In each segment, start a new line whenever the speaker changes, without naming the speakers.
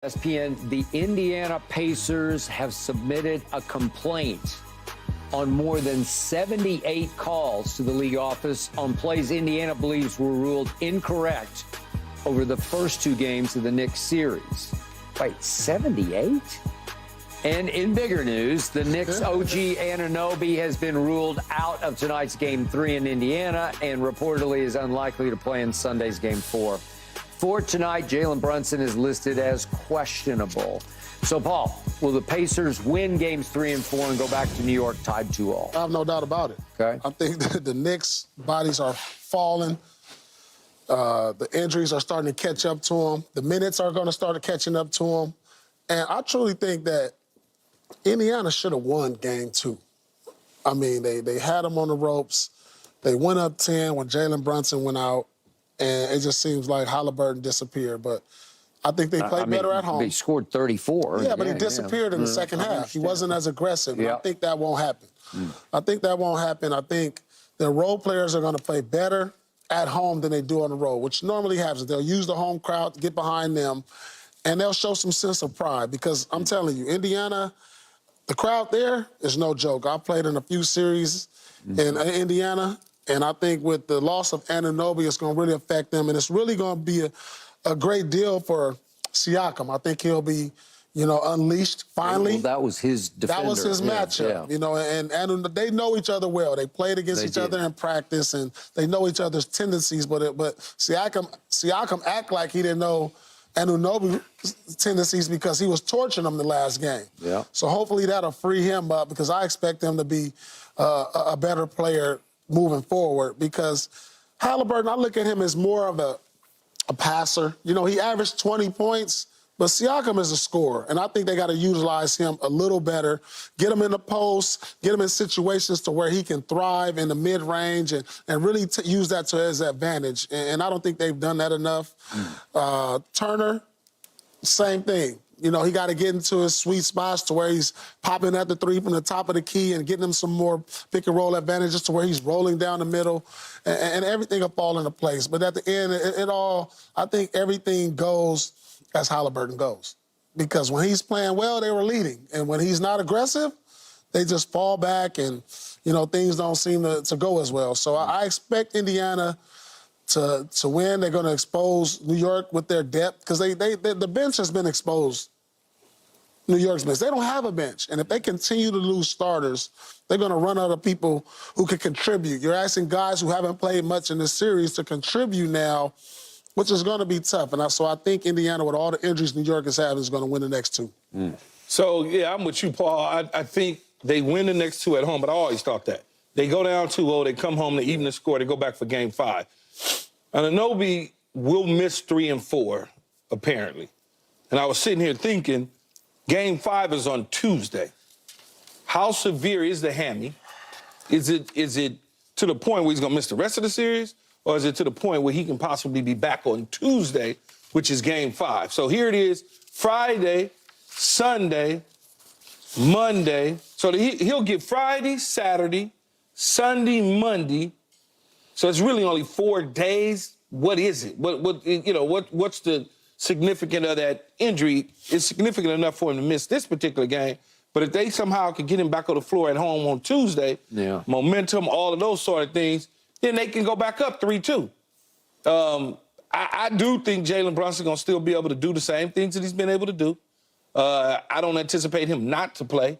ESPN, the Indiana Pacers have submitted a complaint on more than 78 calls to the league office on plays Indiana believes were ruled incorrect over the first two games of the Knicks series. Wait, 78? And in bigger news, the Knicks OG Anunoby has been ruled out of tonight's Game 3 in Indiana and reportedly is unlikely to play in Sunday's Game 4. For tonight, Jalen Brunson is listed as questionable. So, Paul, will the Pacers win Games 3 and 4 and go back to New York tied 2-all?
I have no doubt about it.
Okay.
I think that the Knicks' bodies are falling. The injuries are starting to catch up to them. The minutes are going to start catching up to them. And I truly think that Indiana should have won Game 2. I mean, they had them on the ropes. They went up 10 when Jalen Brunson went out. And it just seems like Halliburton disappeared. But I think they played better at home.
He scored 34.
Yeah, but he disappeared in the second half. He wasn't as aggressive. And I think that won't happen. I think that won't happen. I think the role players are going to play better at home than they do on the road, which normally happens. They'll use the home crowd to get behind them, and they'll show some sense of pride. Because I'm telling you, Indiana, the crowd there is no joke. I played in a few series in Indiana. And I think with the loss of Anunoby, it's going to really affect them. And it's really going to be a great deal for Siakam. I think he'll be, unleashed finally.
Well, that was his defender.
That was his matchup, and they know each other well. They played against each other in practice, and they know each other's tendencies. But Siakam act like he didn't know Anunoby's tendencies because he was torching him the last game.
Yeah.
So hopefully that'll free him up because I expect him to be a better player moving forward because Halliburton, I look at him as more of a passer. He averaged 20 points, but Siakam is a scorer, and I think they got to utilize him a little better, get him in the post, get him in situations to where he can thrive in the mid-range and really use that to his advantage, and I don't think they've done that enough. Turner, same thing. He got to get into his sweet spots to where he's popping at the three from the top of the key and getting him some more pick-and-roll advantages to where he's rolling down the middle, and everything will fall into place. But at the end, I think everything goes as Halliburton goes. Because when he's playing well, they were leading. And when he's not aggressive, they just fall back and, things don't seem to go as well. So I expect Indiana to win. They're going to expose New York with their depth because the bench has been exposed. New York's bench. They don't have a bench. And if they continue to lose starters, they're going to run out of people who can contribute. You're asking guys who haven't played much in this series to contribute now, which is going to be tough. And so I think Indiana, with all the injuries New York is having, is going to win the next two.
So, yeah, I'm with you, Paul. I think they win the next two at home, but I always thought that. They go down 2-0, they come home, they even the score, they go back for Game 5. Anunoby will miss 3 and 4, apparently. And I was sitting here thinking, Game 5 is on Tuesday. How severe is the hammy? Is it to the point where he's going to miss the rest of the series? Or is it to the point where he can possibly be back on Tuesday, which is Game 5? So here it is, Friday, Sunday, Monday. So he'll get Friday, Saturday, Sunday, Monday. So it's really only 4 days. What is it? What's the significance of that injury? It's significant enough for him to miss this particular game. But if they somehow can get him back on the floor at home on Tuesday, momentum, all of those sort of things, then they can go back up 3-2. I do think Jalen Brunson going to still be able to do the same things that he's been able to do. I don't anticipate him not to play.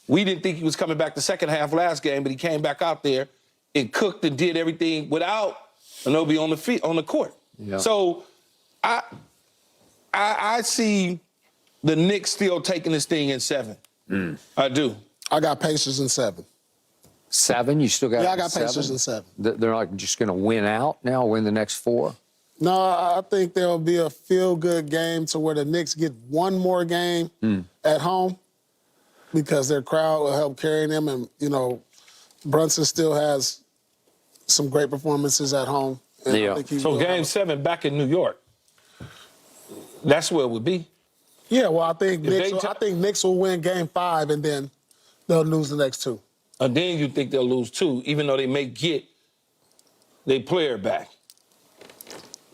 We didn't think he was coming back the second half last game, but he came back out there and cooked and did everything without Anunoby on the court. Yeah. So I see the Knicks still taking this thing in 7. I do.
I got Pacers in 7.
7? You still got?
Yeah, I got
7?
Pacers in 7.
They're like just going to win out now, win the next 4?
No, I think there'll be a feel-good game to where the Knicks get one more game at home because their crowd will help carry them. And, Brunson still has some great performances at home. And I think
so Game 7 back in New York. That's where it would be.
Yeah, well, I think Knicks will win Game 5, and then they'll lose the next 2.
And then you think they'll lose 2, even though they may get their player back.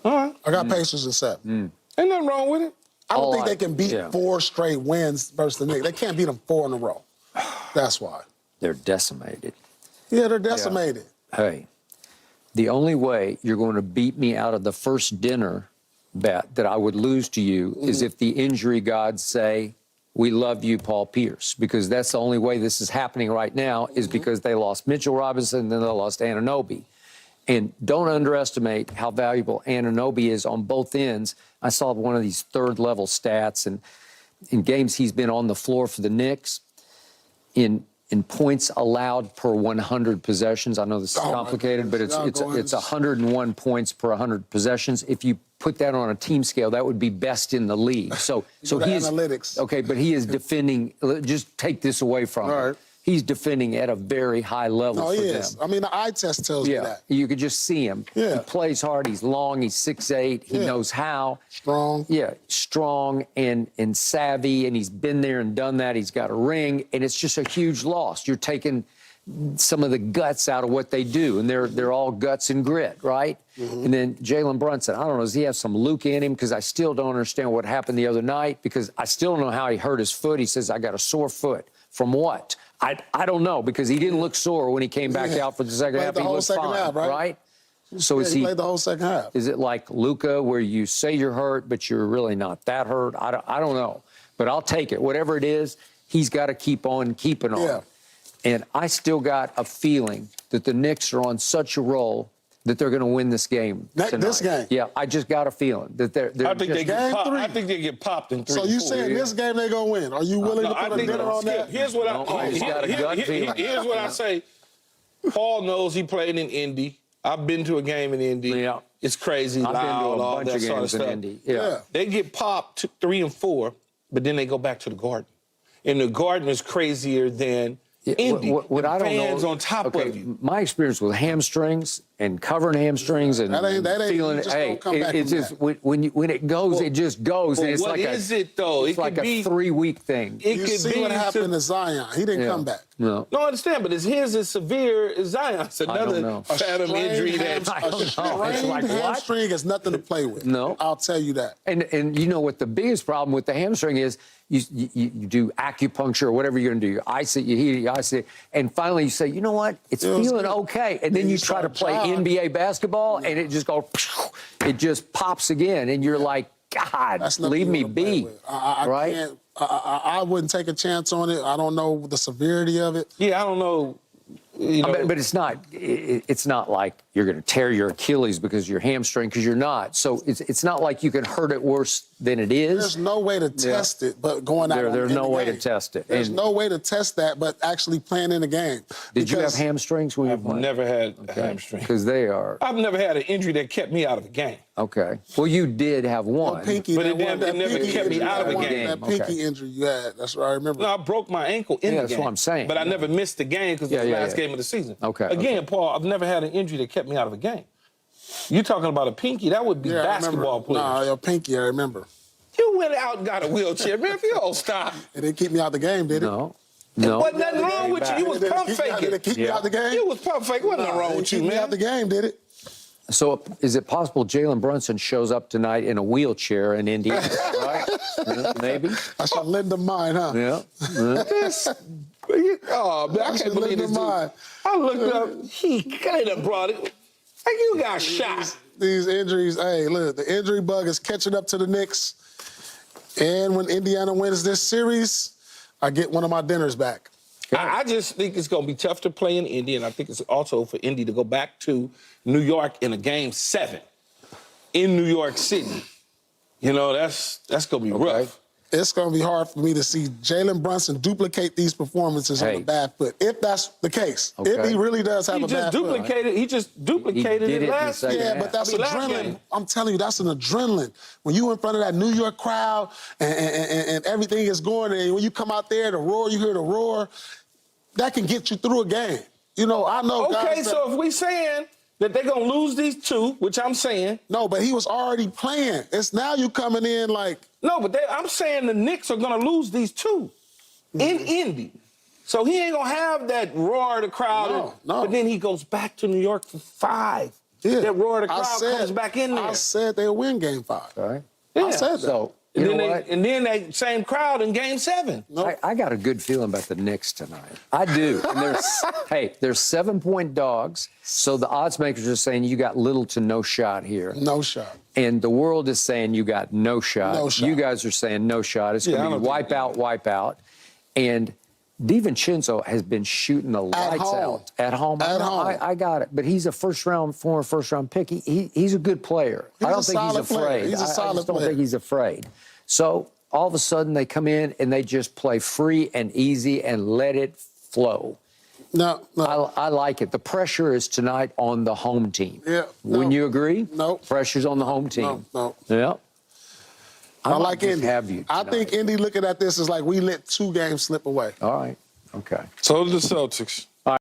All right.
I got Pacers in 7.
Ain't nothing wrong with it.
I don't think they can beat 4 straight wins versus the Knicks. They can't beat them 4 in a row. That's why.
They're decimated.
Yeah, they're decimated.
Hey, the only way you're going to beat me out of the first dinner bet that I would lose to you is if the injury gods say, we love you, Paul Pierce, because that's the only way this is happening right now is because they lost Mitchell Robinson and then they lost Anunoby. And don't underestimate how valuable Anunoby is on both ends. I saw one of these third-level stats, and in games he's been on the floor for the Knicks, in points allowed per 100 possessions. I know this is complicated, but it's 101 points per 100 possessions. If you put that on a team scale, that would be best in the league. So he's
analytics.
Okay, but he is defending. Just take this away from him. He's defending at a very high level.
No, he
for
is.
them.
I mean, the eye test tells me that.
You could just see him.
Yeah.
He plays hard. He's long. He's 6'8". He knows how.
Strong.
Yeah, strong and savvy, and he's been there and done that. He's got a ring, and it's just a huge loss. You're taking some of the guts out of what they do, and they're all guts and grit, right? And then Jalen Brunson, I don't know, does he have some Luke in him? Because I still don't understand what happened the other night, because I still don't know how he hurt his foot. He says, I got a sore foot. From what? I don't know, because he didn't look sore when he came back out for the second half. He looked fine, right? So is he
played the whole second half.
Is it like Luka, where you say you're hurt, but you're really not that hurt? I don't know. But I'll take it. Whatever it is, he's got to keep on keeping on.
Yeah.
And I still got a feeling that the Knicks are on such a roll that they're going to win this game tonight.
This game?
Yeah, I just got a feeling that they're
I think they get popped.
3.
I think they get popped in 3.
So you saying this game they gonna win? Are you willing to put a dinner on that?
Here's what here's what I say. Paul knows he played in Indy. I've been to a game in Indy.
Yeah.
It's crazy,
I've been to
loud,
a
all
bunch
that
of
sort of
games in
stuff.
Indy. Yeah.
They get popped 3 and 4, but then they go back to the Garden. And the Garden is crazier than Indy.
What I don't
fans
know,
on top of you.
My experience with hamstrings and covering hamstrings and
That ain't
feeling
you just
hey,
don't come back
it's
from
just
that.
when it goes, it just goes. And it's
what
like
is it though?
It's
It
like
could
a
be
3-week thing.
It
You
could
see
be
what happened to Zion. He didn't come back.
No.
No, I understand, but his is severe as Zion. It's another
know.
phantom injury that.
I don't know. It's
Strained
like, what?
hamstring is nothing to play with.
No.
I'll tell you that.
And you know what the biggest problem with the hamstring is? You do acupuncture or whatever you're going to do. You ice it, you heat it, you ice it, and finally you say, you know what? It's
Feels
feeling
good.
okay. And then you try to play NBA basketball, and it just goes, it just pops again, and you're like, God,
That's nothing
leave
you
me
wanna play
be.
with. I
right?
can't. I wouldn't take a chance on it. I don't know the severity of it.
Yeah, I don't know. You know,
But it's not. It's not like you're going to tear your Achilles because you're hamstring, because you're not. So it's not like you can hurt it worse than it is.
There's no way to test it, but going out.
There's no way to test it.
There's
And-
no way to test that, but actually playing in the game.
Did you have
Because
hamstrings when you
I've
played?
never had a hamstring.
Because they are.
I've never had an injury that kept me out of a game.
Okay. Well, you did have one.
pinky,
But it
that
never
pinky
kept me
injury,
out of
that
a
one-
game.
That pinky injury you had. That's what I remember.
No, I broke my ankle in the game.
that's what I'm saying.
But I never missed the game because it was the last game of the season.
Okay,
Again, Paul, I've never had an injury that kept me out of a game. You talking about a pinky? That would be
Yeah, I
basketball
remember.
players.
Nah, your pinky, I remember.
You went out and got a wheelchair, man. If you don't stop.
It didn't keep me out the game, did it?
No.
Wasn't nothing wrong with you. You was
Did it
pump
keep me out- Did it
faking.
keep me out the game?
You was pump faking. Wasn't nothing wrong
It
with you,
keep me
man.
out the game, did it?
So is it possible Jalen Brunson shows up tonight in a wheelchair in Indiana? Right? Maybe.
I should lend him mine, huh?
Yeah.
Oh, man, I can't believe this dude. I looked up. He could have brought it. Like, you got shot.
These injuries, hey, look, the injury bug is catching up to the Knicks. And when Indiana wins this series, I get one of my dinners back.
I just think it's going to be tough to play in Indy, and I think it's also for Indy to go back to New York in a Game 7 in New York City. You know, that's going to be rough.
It's going to be hard for me to see Jalen Brunson duplicate these performances on a bad foot, if that's the case. If he really does have a bad foot.
He just duplicated it last year.
Yeah, but that's adrenaline. I'm telling you, that's an adrenaline. When you in front of that New York crowd and everything is going, and when you come out there, the roar, you hear the roar, that can get you through a game. You know, I know guys
Okay, so if we saying that they're going to lose these 2, which I'm saying.
No, but he was already playing. It's now you coming in like.
No, but I'm saying the Knicks are going to lose these 2 in Indy. So he ain't going to have that roar of the crowd.
No.
But then he goes back to New York for 5.
Yeah.
That roar of the crowd comes back in there.
I said they'll win Game 5.
All right.
I said that.
So You know
then
what?
and then that same crowd in Game 7.
I got a good feeling about the Knicks tonight. I do. And they're 7-point dogs. So the odds makers are saying you got little to no shot here.
No shot.
And the world is saying you got no shot.
No shot.
You guys are saying no shot. It's
Yeah,
going to be wipe out. And DiVincenzo has been shooting the lights out at home.
At home.
I got it. But he's a former first-round pick. He's a good player. I don't think he's afraid.
He's a solid
I just don't
player.
think he's afraid. So all of a sudden they come in and they just play free and easy and let it flow.
No.
I like it. The pressure is tonight on the home team.
Yeah.
Wouldn't you agree?
No.
Pressure's on the home team.
No.
Yeah.
I like Indy.
Have you
I
tonight.
think Indy looking at this is like we let 2 games slip away.
All right. Okay.
So did the Celtics.